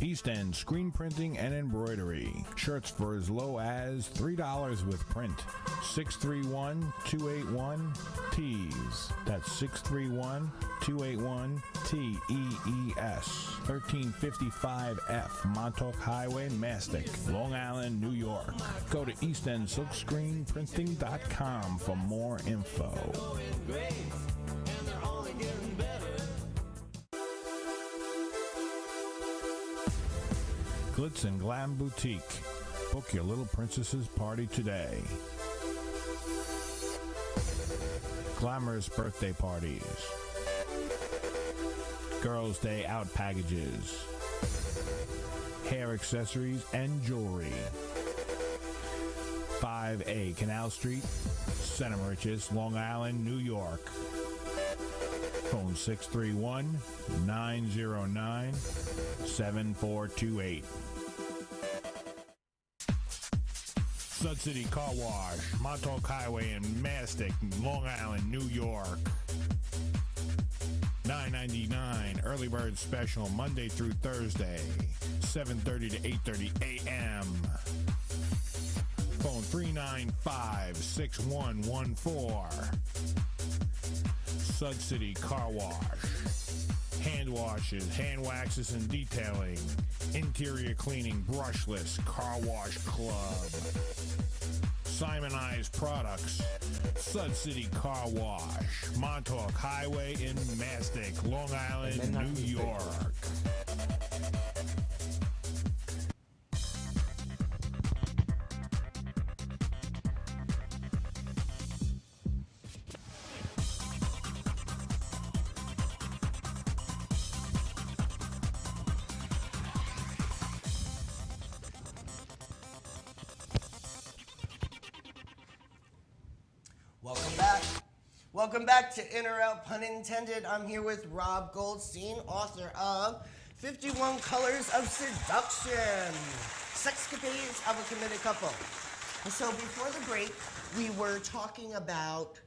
East End Screen Printing and Embroidery. Shirts for as low as $3 with print. 631-281-TEES. That's 631-281-TEES. 1355F Montauk Highway, Mastic, Long Island, New York. Go to eastendsilkscreenprinting.com for more info. Glitz and Glam Boutique. Book your little princess's party today. Glamorous birthday parties. Girls' Day out packages. Hair accessories and jewelry. 5A Canal Street, Center Riches, Long Island, New York. Phone 631-909-7428. Sud City Car Wash, Montauk Highway in Mastic, Long Island, New York. $9.99 early bird special Monday through Thursday, 7:30 to 8:30 a.m. Phone 395-6114. Sud City Car Wash. Hand washes, hand waxes and detailing. Interior cleaning, brushless, car wash club. Simonized products. Sud City Car Wash. Montauk Highway in Mastic, Long Island, New York. Welcome back to In or Out, pun intended. I'm here with Rob Goldstein, author of 51 Colors of Seduction, Sexcapades of a Committed Couple. So before the break, we were talking about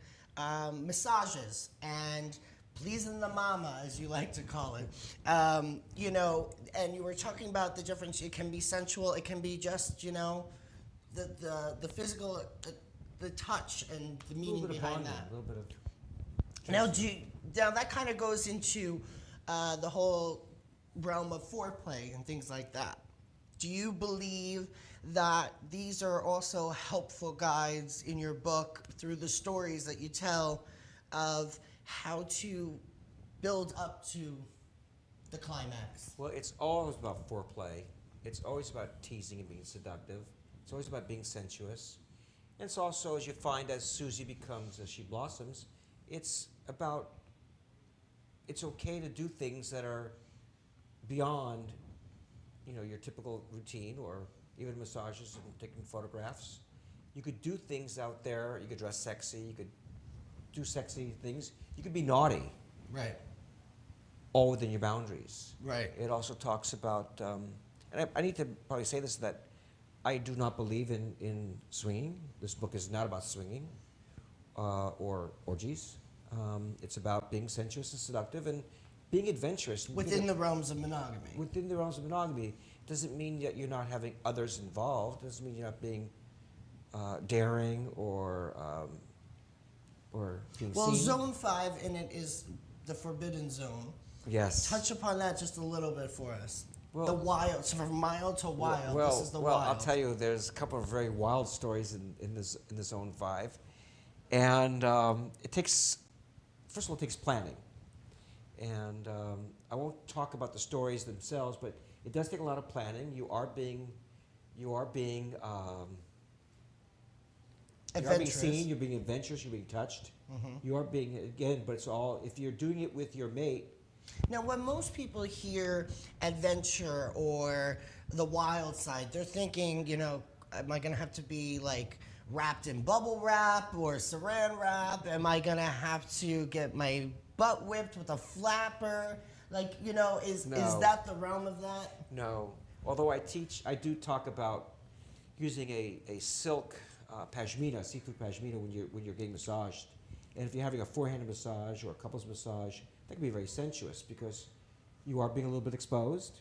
massages and pleasing the mama, as you like to call it. You know, and you were talking about the difference. It can be sensual. It can be just, you know, the physical, the touch and the meaning behind that. A little bit of Now that kind of goes into the whole realm of foreplay and things like that. Do you believe that these are also helpful guides in your book through the stories that you tell of how to build up to the climax? Well, it's always about foreplay. It's always about teasing and being seductive. It's always about being sensuous. And it's also, as you find, as Susie becomes, as she blossoms, it's about, it's okay to do things that are beyond, you know, your typical routine, or even massages and taking photographs. You could do things out there. You could dress sexy. You could do sexy things. You could be naughty. Right. All within your boundaries. Right. It also talks about, and I need to probably say this, that I do not believe in swinging. This book is not about swinging or orgies. It's about being sensuous and seductive and being adventurous. Within the realms of monogamy. Within the realms of monogamy. Doesn't mean that you're not having others involved. Doesn't mean you're not being daring or being Well, seen. Zone 5 in it is the forbidden zone. Yes. Touch upon that just a little bit for us. Well, the wild, so from mild to wild, Well, this is the well, wild. I'll tell you, there's a couple of very wild stories in the Zone 5. And it takes, first of all, it takes planning. And I won't talk about the stories themselves, but it does take a lot of planning. You are being seen, you're being adventurous, you're being touched. Mm-hmm. You are being, again, but it's all, if you're doing it with your mate. Now, when most people hear adventure or the wild side, they're thinking, you know, am I going to have to be like wrapped in bubble wrap or saran wrap? Am I going to have to get my butt whipped with a flapper? Like, you know, is that the realm of that? No. Although I do talk about using a silk pashmina, seafood pashmina, when you're getting massaged. And if you're having a four-handed massage or a couples massage, that can be very sensuous because you are being a little bit exposed.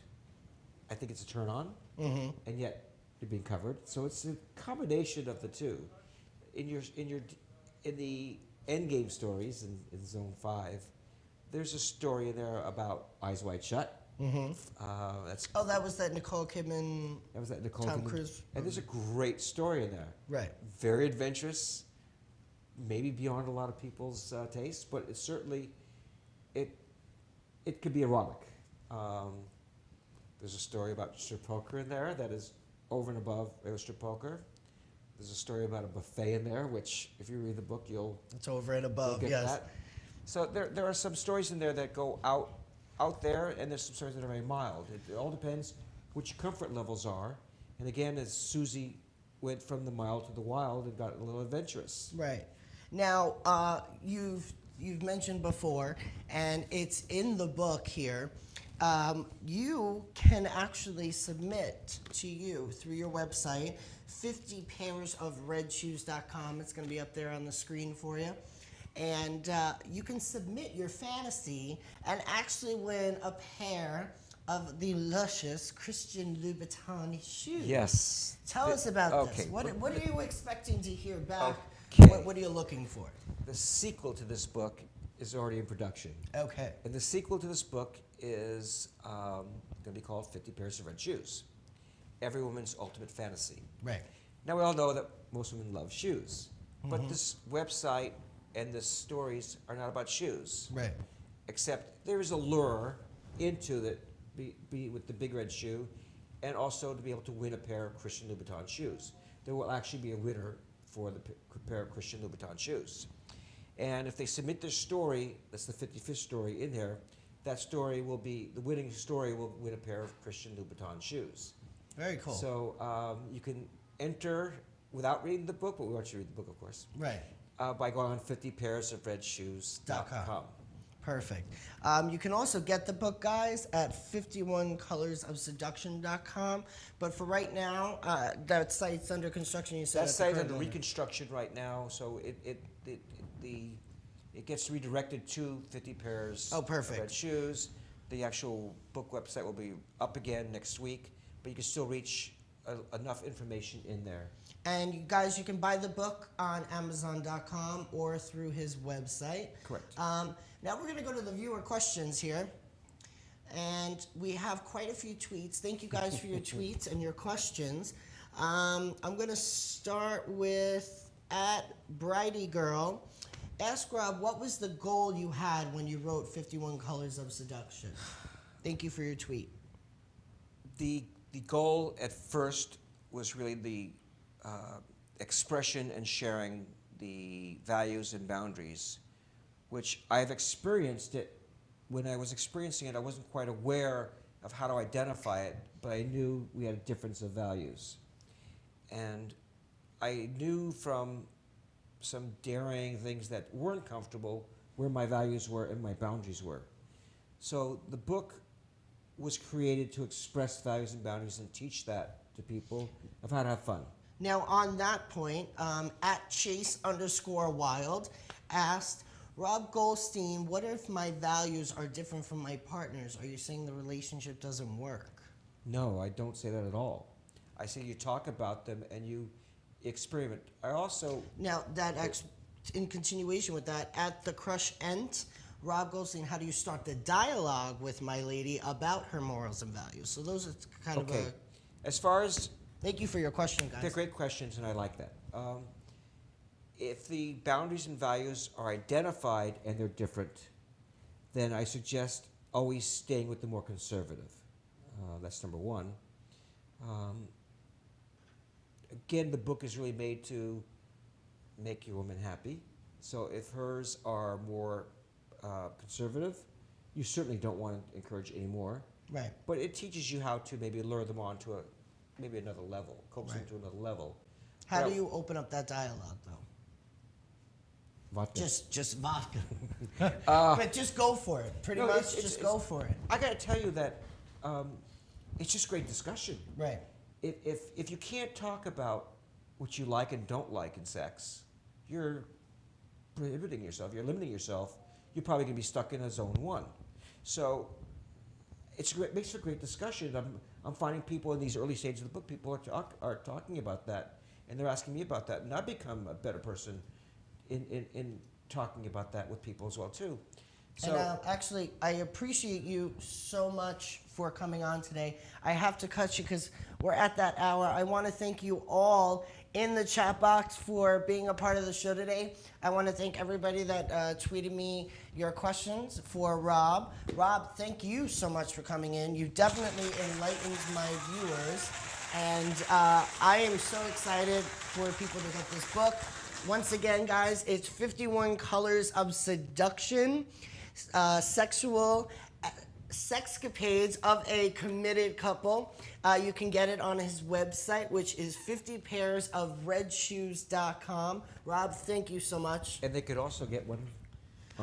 I think it's a turn on, and yet you're being covered. So it's a combination of the two. In the end game stories in Zone 5, there's a story in there about Eyes Wide Shut. That was that Nicole Kidman. That was that Nicole Tom Kidman. Cruise. And there's a great story in there. Right. Very adventurous, maybe beyond a lot of people's taste, but it's certainly it could be erotic. There's a story about strip poker in there that is over and above strip poker. There's a story about a buffet in there, which if you read the book, It's over and above. get Yes. that. So there are some stories in there that go out there, and there's some stories that are very mild. It all depends what your comfort levels are. And again, as Susie went from the mild to the wild and got a little adventurous. Right. Now, you've mentioned before, and it's in the book here. You can actually submit to you through your website 50pairsofredshoes.com. It's going to be up there on the screen for you. And you can submit your fantasy and actually win a pair of the luscious Christian Louboutin shoes. Yes. Tell us about this. okay, What are you expecting to hear back? Okay. What are you looking for? The sequel to this book is already in production. Okay. And the sequel to this book is going to be called 50 Pairs of Red Shoes. Every woman's ultimate fantasy. Right. Now, we all know that most women love shoes. But this website and the stories are not about shoes. Right. Except there is a lure into it, be with the big red shoe, and also to be able to win a pair of Christian Louboutin shoes. There will actually be a winner for the pair of Christian Louboutin shoes. And if they submit their story, that's the 55th story in there, that story will be, the winning story will win a pair of Christian Louboutin shoes. Very cool. So you can enter without reading the book, but we want you to read the book, of course, Right. by going on 50pairsofredshoes.com. Perfect. You can also get the book, guys, at 51colorsofseduction.com. But for right now, that site's under construction. You said That at the site's current under moment. reconstruction right now, so it gets redirected to 50 pairs Oh, perfect. of red shoes. The actual book website will be up again next week, but you can still reach enough information in there. And you guys, you can buy the book on Amazon.com or through his website. Correct. Now we're going to go to the viewer questions here. And we have quite a few tweets. Thank you guys for your tweets and your questions. I'm going to start with @BridieGirl. Ask Rob, what was the goal you had when you wrote 51 Colors of Seduction? Thank you for your tweet. The goal at first was really the expression and sharing the values and boundaries, which I've experienced it. When I was experiencing it, I wasn't quite aware of how to identify it, but I knew we had a difference of values. And I knew from some daring things that weren't comfortable where my values were and my boundaries were. So the book was created to express values and boundaries and teach that to people of how to have fun. Now, on that point, @Chase_Wild asked, Rob Goldstein, what if my values are different from my partner's? Are you saying the relationship doesn't work? No, I don't say that at all. I say you talk about them and you experiment. I also... Now, in continuation with that, @TheCrushEnt, Rob Goldstein, how do you start the dialogue with my lady about her morals and values? So those are kind of Okay. As far as... Thank you for your question, guys. They're great questions, and I like that. If the boundaries and values are identified and they're different, then I suggest always staying with the more conservative. That's number one. Again, the book is really made to make your woman happy. So if hers are more conservative, you certainly don't want to encourage any more. Right. But it teaches you how to maybe lure them on to maybe another level, coax them Right. to another level. How Now- do you open up that dialogue, though? Vodka. Just vodka. But just go for it. Pretty No, much, just go for it. I got to tell you that it's just great discussion. Right. If you can't talk about what you like and don't like in sex, you're prohibiting yourself. You're limiting yourself. You're probably going to be stuck in a zone one. So it makes for great discussion. I'm finding people in these early stages of the book, people are talking about that, and they're asking me about that, and I've become a better person in talking about that with people as well too. So and actually, I appreciate you so much for coming on today. I have to cut you because we're at that hour. I want to thank you all in the chat box for being a part of the show today. I want to thank everybody that tweeted me your questions for Rob. Rob, thank you so much for coming in. You definitely enlightened my viewers. And I am so excited for people to get this book. Once again, guys, it's 51 Colors of Seduction. Sexual sexcapades of a committed couple. You can get it on his website, which is 50pairsofredshoes.com. Rob, thank you so much. and they could also get one.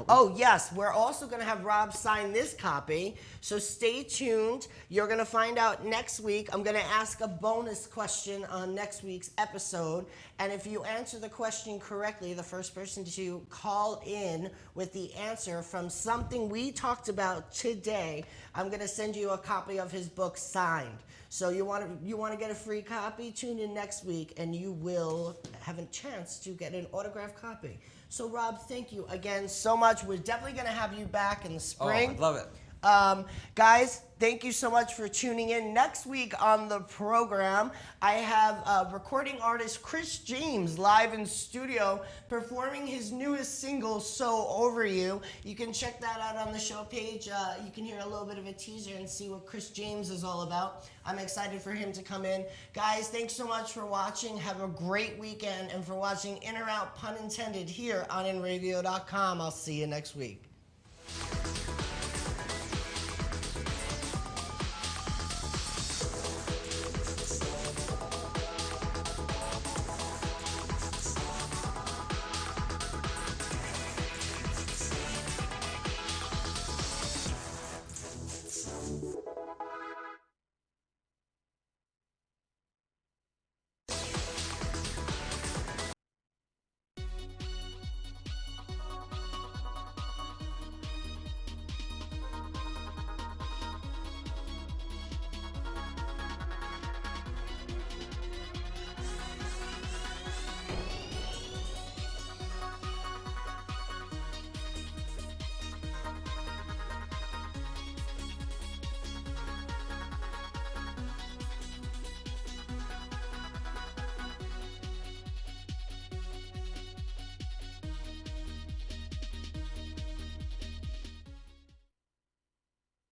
Oh, yes. We're also going to have Rob sign this copy. So stay tuned. You're going to find out next week. I'm going to ask a bonus question on next week's episode. And if you answer the question correctly, the first person to call in with the answer from something we talked about today, I'm going to send you a copy of his book signed. So you want to get a free copy? Tune in next week and you will have a chance to get an autographed copy. So, Rob, thank you again so much. We're definitely going to have you back in the spring. Oh, I'd love it. Guys, thank you so much for tuning in. Next week on the program, I have recording artist Chris James live in studio performing his newest single, So Over You. You can check that out on the show page. You can hear a little bit of a teaser and see what Chris James is all about. I'm excited for him to come in. Guys, thanks so much for watching. Have a great weekend and for watching In or Out, pun intended, here on InRadio.com. I'll see you next week.